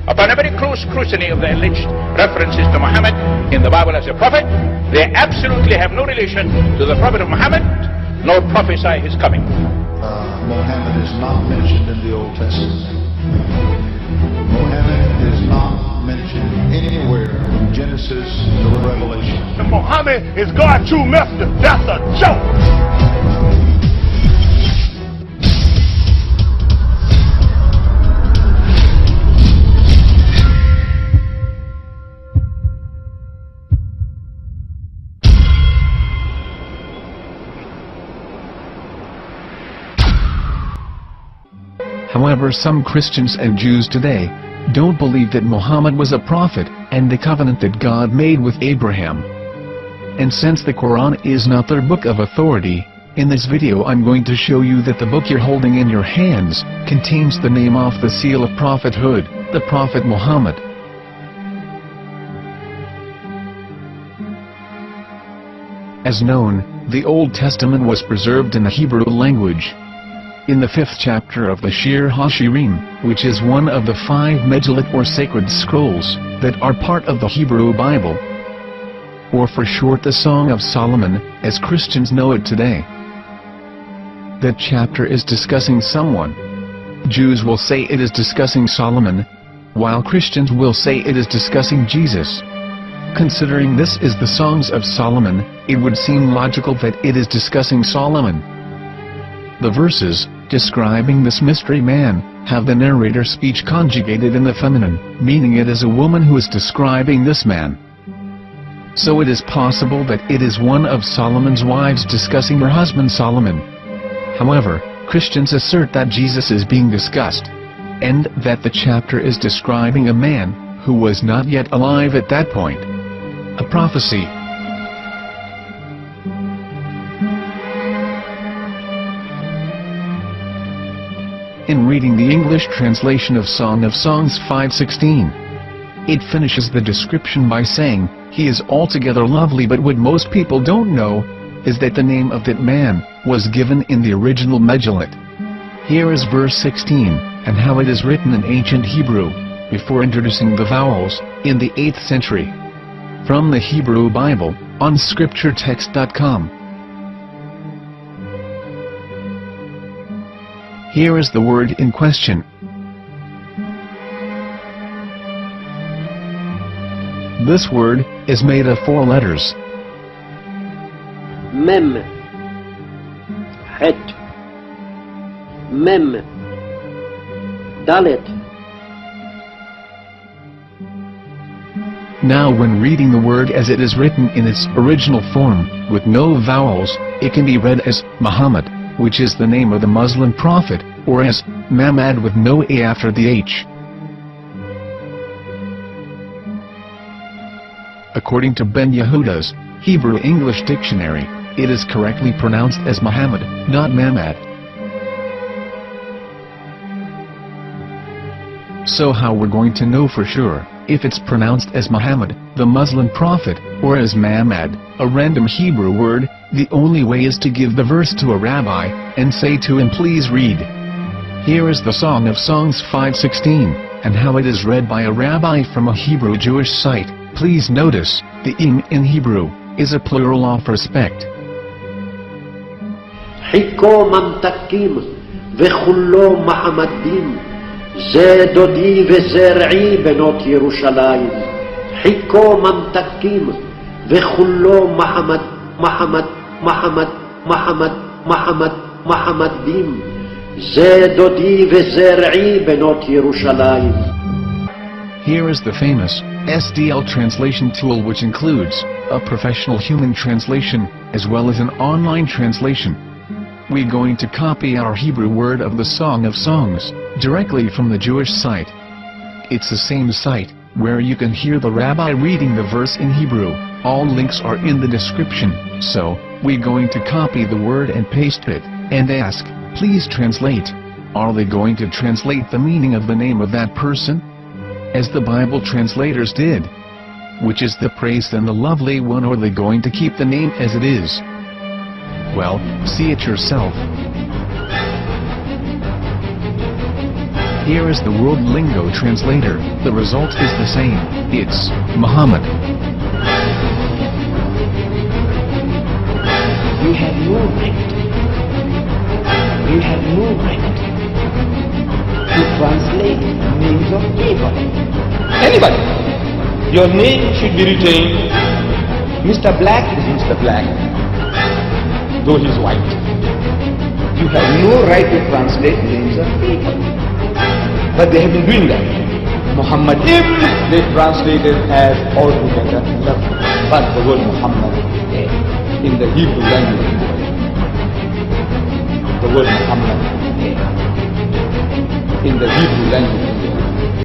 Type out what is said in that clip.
Upon every close scrutiny of the alleged references to Muhammad in the Bible as a prophet, they absolutely have no relation to the prophet of Muhammad, nor prophesy his coming. Muhammad is not mentioned in the Old Testament. Muhammad is not mentioned anywhere from Genesis to Revelation. And Muhammad is God's true messenger. That's a joke. However, some Christians and Jews today don't believe that Muhammad was a prophet and the covenant that God made with Abraham. And since the Quran is not their book of authority, in this video I'm going to show you that the book you're holding in your hands contains the name off the seal of prophethood, the Prophet Muhammad. As known, the Old Testament was preserved in the Hebrew language. In the 5th chapter of the Shir HaShirim, which is one of the 5 Megillat or sacred scrolls that are part of the Hebrew Bible, or for short the Song of Solomon, as Christians know it today. That chapter is discussing someone. Jews will say it is discussing Solomon, while Christians will say it is discussing Jesus. Considering this is the Songs of Solomon, it would seem logical that it is discussing Solomon. The verses describing this mystery man have the narrator's speech conjugated in the feminine, meaning it is a woman who is describing this man. So it is possible that it is one of Solomon's wives discussing her husband Solomon. However, Christians assert that Jesus is being discussed, and that the chapter is describing a man who was not yet alive at that point. A prophecy. In reading the English translation of Song of Songs 5:16, it finishes the description by saying, "He is altogether lovely," but what most people don't know is that the name of that man was given in the original Megillat. Here is verse 16, and how it is written in ancient Hebrew, before introducing the vowels, in the 8th century. From the Hebrew Bible, on scripturetext.com. Here is the word in question. This word is made of 4 letters. Mem, Het, Mem, Dalet. Now when reading the word as it is written in its original form, with no vowels, it can be read as Muhammad, which is the name of the Muslim prophet, or as Mamad with no A after the H. According to Ben Yehuda's Hebrew English Dictionary, it is correctly pronounced as Muhammad, not Mamad. So how we're going to know for sure if it's pronounced as Muhammad, the Muslim prophet, or as Mamad, a random Hebrew word? The only way is to give the verse to a rabbi, and say to him, "Please read." Here is the Song of Songs 5:16, and how it is read by a rabbi from a Hebrew Jewish site. Please notice, the im in Hebrew is a plural of respect. Hiko mamtakim vechullo mahamadim ze dodi vezer'i benot Yerushalayim. Hiko mamtakim vechullo Mahamadim ze dodi vezer'i benot Yerushalayim. Here is the famous SDL translation tool, which includes a professional human translation, as well as an online translation. We're going to copy our Hebrew word of the Song of Songs, directly from the Jewish site. It's the same site, where you can hear the rabbi reading the verse in Hebrew. All links are in the description, so, we're going to copy the word and paste it, and ask, "Please translate." Are they going to translate the meaning of the name of that person? As the Bible translators did? Which is the praised and the lovely one, or are they going to keep the name as it is? Well, see it yourself. Here is the World Lingo Translator. The result is the same. It's Muhammad. We have no right. We have no right to translate names of people. Anybody. Your name should be retained. Mr. Black is Mr. Black, though he's white. You have no right to translate names of people. But they have been doing that. Muhammad Ibn, they translated as altogether lovely. But the word Muhammad in the Hebrew language, the word Muhammad in the Hebrew language